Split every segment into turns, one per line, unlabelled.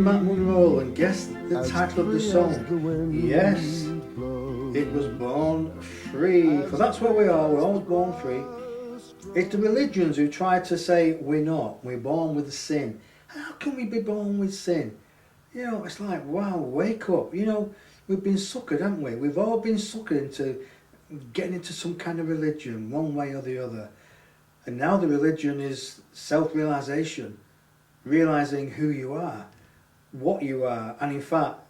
Matt Monroe, and guess the title of the song? Yes, it was Born Free. For that's where we are, we're always born free. It's the religions who try to say we're not, we're born with sin. How can we be born with sin? You know, it's like, wow, wake up. You know, we've been suckered, haven't we? We've all been suckered into getting into some kind of religion, one way or the other. And now the religion is self-realization, realizing who you are, what you are, and in fact,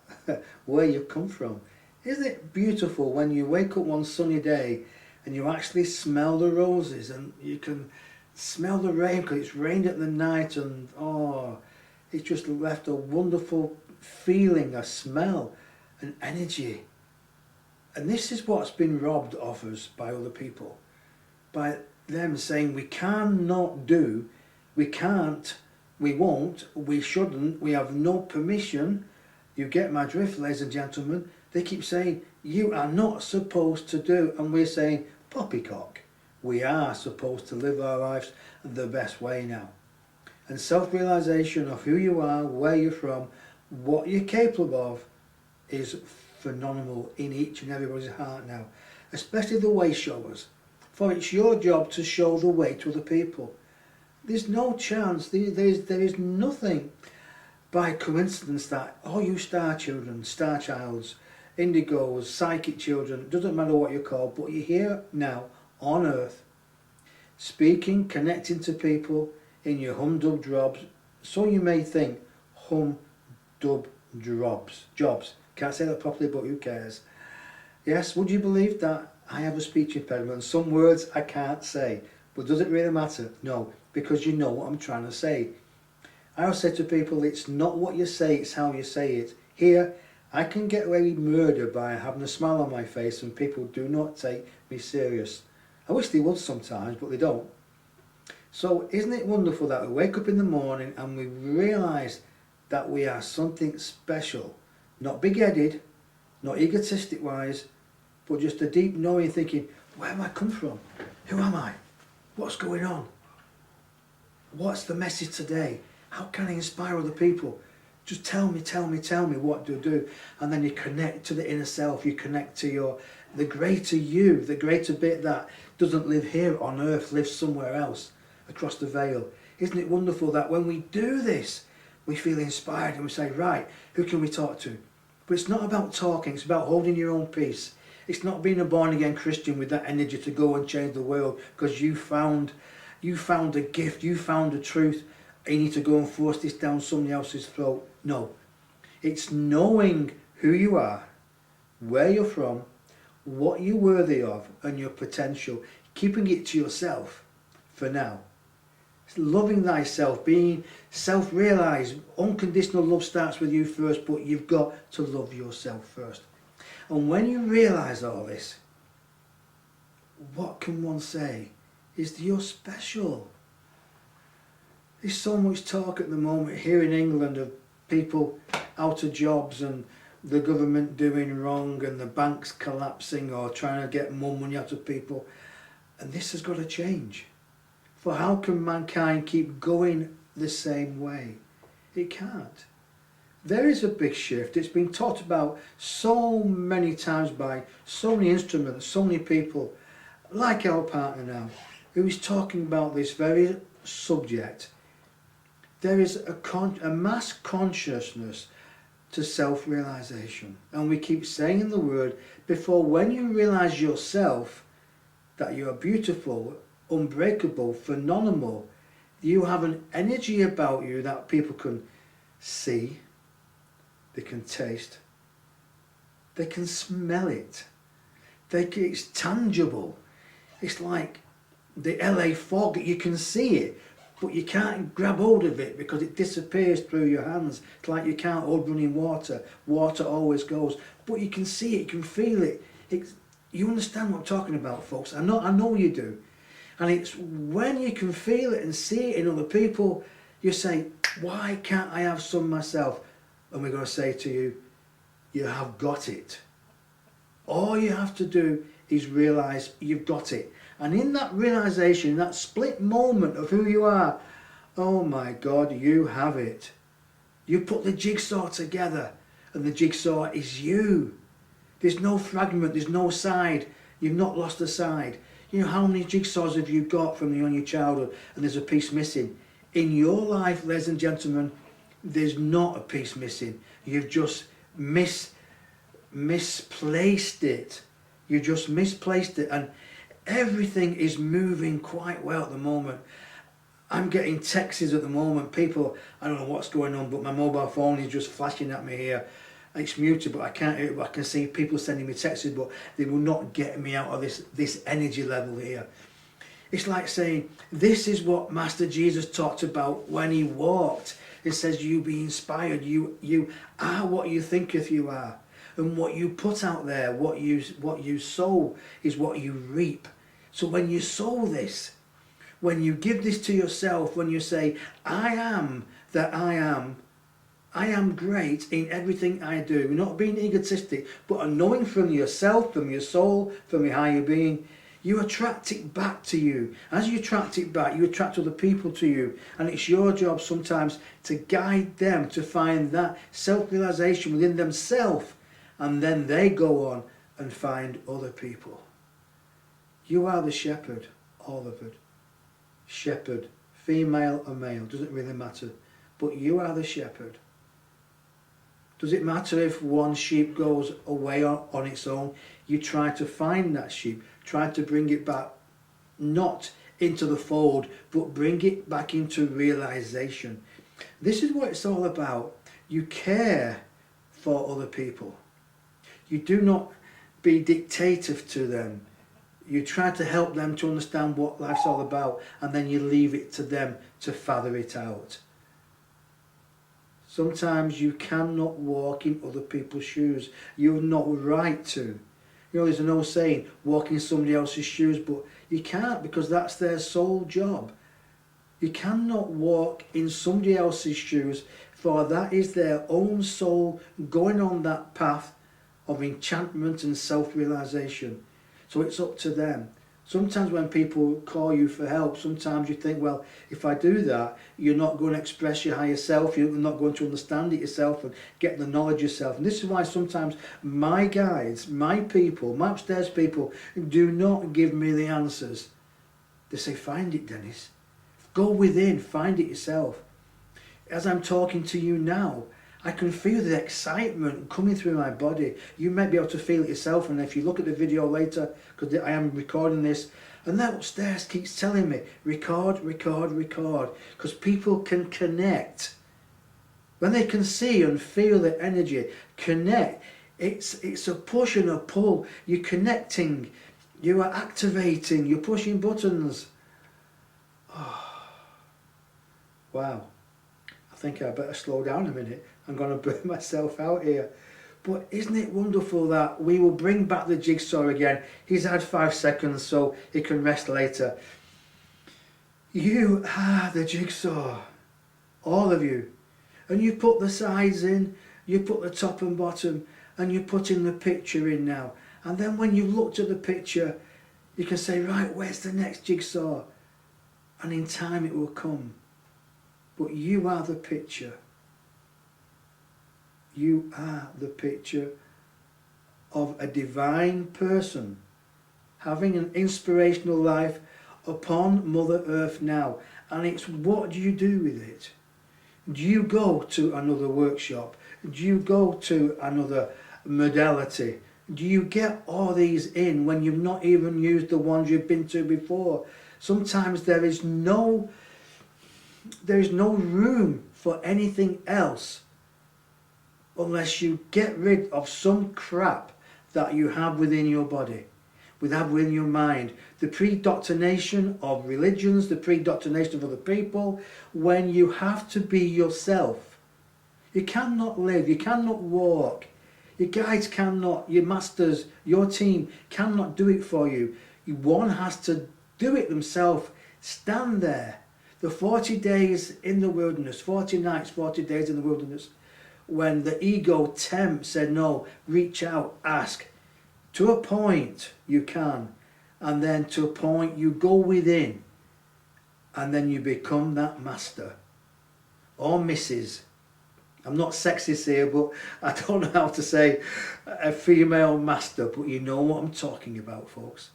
where you've come from. Isn't it beautiful when you wake up one sunny day and you actually smell the roses and you can smell the rain because it's rained at the night, and oh, it's just left a wonderful feeling, a smell, an energy. And this is what's been robbed of us by other people, by them saying we cannot do, we can't, we won't, we shouldn't, we have no permission. You get my drift, ladies and gentlemen. They keep saying you are not supposed to do, and we're saying poppycock. We are supposed to live our lives the best way now. And self-realization of who you are, where you're from, what you're capable of is phenomenal in each and everybody's heart now, especially the way showers. For it's your job to show the way to other people. There's no chance, there is nothing by coincidence that all you star children, star childs, indigos, psychic children, doesn't matter what you're called, but you're here now on earth, speaking, connecting to people in your hum-dub jobs. So you may think hum-dub jobs. Can't say that properly, but who cares? Yes, would you believe that I have a speech impediment? Some words I can't say, but does it really matter? No, because you know what I'm trying to say. I always say to people, it's not what you say, it's how you say it. Here, I can get away with murder by having a smile on my face and people do not take me serious. I wish they would sometimes, but they don't. So isn't it wonderful that we wake up in the morning and we realise that we are something special, not big-headed, not egotistic-wise, but just a deep knowing, thinking, where have I come from? Who am I? What's going on? What's the message today? How can I inspire other people? Just tell me what to do. And then you connect to the inner self, you connect to the greater you, the greater bit that doesn't live here on earth, lives somewhere else, across the veil. Isn't it wonderful that when we do this, we feel inspired and we say, right, who can we talk to? But it's not about talking, it's about holding your own peace. It's not being a born-again Christian with that energy to go and change the world because you found a gift, you found a truth, and you need to go and force this down somebody else's throat. No, it's knowing who you are, where you're from, what you're worthy of, and your potential, keeping it to yourself for now. It's loving thyself, being self-realised. Unconditional love starts with you first, but you've got to love yourself first. And when you realise all this, what can one say? Is that you're special. There's so much talk at the moment here in England of people out of jobs and the government doing wrong and the banks collapsing or trying to get more money out of people. And this has got to change. For how can mankind keep going the same way? It can't. There is a big shift. It's been talked about so many times by so many instruments, so many people, like our partner now, who is talking about this very subject. There is a mass consciousness to self-realization. And we keep saying the word before, when you realize yourself, that you are beautiful, unbreakable, phenomenal, you have an energy about you that people can see, they can taste, they can smell it, it's tangible. It's like the LA fog, you can see it, but you can't grab hold of it because it disappears through your hands. It's like you can't hold running water. Water always goes, but you can see it, you can feel it. You understand what I'm talking about, folks. I know you do. And it's when you can feel it and see it in other people, you say, why can't I have some myself? And we're going to say to you, you have got it. All you have to do is realise you've got it. And in that realisation, that split moment of who you are, oh my God, you have it. You put the jigsaw together, and the jigsaw is you. There's no fragment, there's no side. You've not lost a side. You know, how many jigsaws have you got from your childhood and there's a piece missing? In your life, ladies and gentlemen, there's not a piece missing. You've just misplaced it. You just misplaced it, and everything is moving quite well at the moment. I'm getting texts at the moment. People, I don't know what's going on, but my mobile phone is just flashing at me here. It's muted, but I can't hear it, but I can see people sending me texts, but they will not get me out of this energy level here. It's like saying, this is what Master Jesus talked about when he walked. It says, you be inspired. You are what you thinketh you are. And what you put out there, what you sow is what you reap. So when you sow this, when you give this to yourself, when you say, I am that I am great in everything I do, not being egotistic, but a knowing from yourself, from your soul, from your higher being, you attract it back to you. As you attract it back, you attract other people to you. And it's your job sometimes to guide them to find that self-realization within themselves. And then they go on and find other people. You are the shepherd, all of it. Shepherd, female or male, doesn't really matter. But you are the shepherd. Does it matter if one sheep goes away on its own? You try to find that sheep, try to bring it back, not into the fold, but bring it back into realization. This is what it's all about. You care for other people. You do not be dictative to them. You try to help them to understand what life's all about, and then you leave it to them to father it out. Sometimes you cannot walk in other people's shoes. You have not right to. You know, there's an old saying, walk in somebody else's shoes, but you can't, because that's their sole job. You cannot walk in somebody else's shoes, for that is their own soul going on that path of enchantment and self-realization. So it's up to them. Sometimes when people call you for help, sometimes you think, well, if I do that, you're not going to express your higher self, you're not going to understand it yourself and get the knowledge yourself. And this is why sometimes my guides, my people, my upstairs people, do not give me the answers. They say, find it, Dennis. Go within, find it yourself. As I'm talking to you now, I can feel the excitement coming through my body. You might be able to feel it yourself, and if you look at the video later, because I am recording this, and that upstairs keeps telling me, record, record, record, because people can connect. When they can see and feel the energy, connect. It's a push and a pull. You're connecting, you are activating, you're pushing buttons. Oh. Wow. I think I better slow down a minute. I'm going to burn myself out here. But isn't it wonderful that we will bring back the jigsaw again? He's had 5 seconds, so he can rest later. You are the jigsaw. All of you. And you put the sides in, you put the top and bottom, and you're putting the picture in now. And then when you looked at the picture, you can say, right, where's the next jigsaw? And in time it will come. But you are the picture. You are the picture of a divine person having an inspirational life upon Mother Earth now. And it's, what do you do with it? Do you go to another workshop? Do you go to another modality? Do you get all these in when you've not even used the ones you've been to before? Sometimes there is no room for anything else unless you get rid of some crap that you have within your body, within your mind. The predoctrination of religions, the predoctrination of other people, when you have to be yourself. You cannot live, you cannot walk. Your guides cannot, your masters, your team cannot do it for you. One has to do it themselves. Stand there. The 40 days in the wilderness, 40 nights, 40 days in the wilderness, when the ego tempts, said no, reach out, ask. To a point you can, and then to a point you go within, and then you become that master or Mrs. I'm not sexist here, but I don't know how to say a female master, but you know what I'm talking about, folks.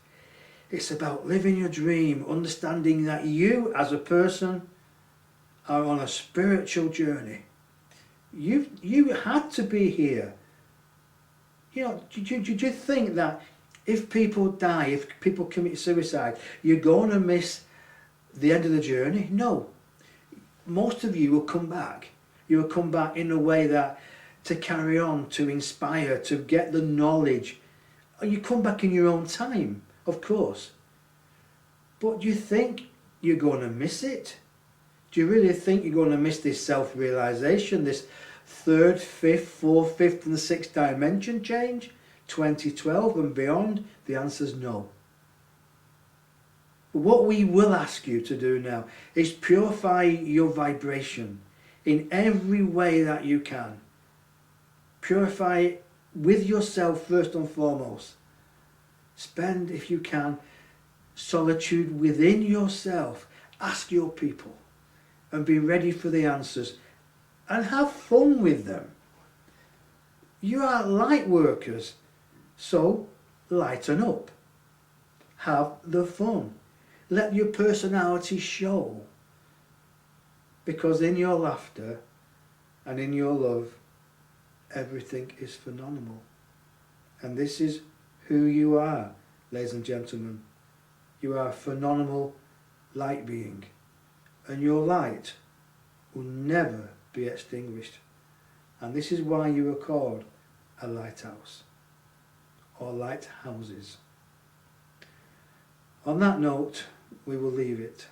It's about living your dream, understanding that you as a person are on a spiritual journey. You had to be here. You know, do you think that if people die, if people commit suicide, you're going to miss the end of the journey? No. Most of you will come back. You will come back in a way that to carry on, to inspire, to get the knowledge. And you come back in your own time, of course. But do you think you're going to miss it? Do you really think you're going to miss this self-realization, this third, fifth, fourth, fifth and sixth dimension change, 2012 and beyond? The answer's no. But what we will ask you to do now is purify your vibration in every way that you can. Purify it with yourself first and foremost. Spend, if you can, solitude within yourself. Ask your people and be ready for the answers and have fun with them. You are light workers, so lighten up. Have the fun. Let your personality show. Because in your laughter and in your love, everything is phenomenal. And this is who you are, ladies and gentlemen. You are a phenomenal light being. And your light will never be extinguished. And this is why you are called a lighthouse or lighthouses. On that note, we will leave it.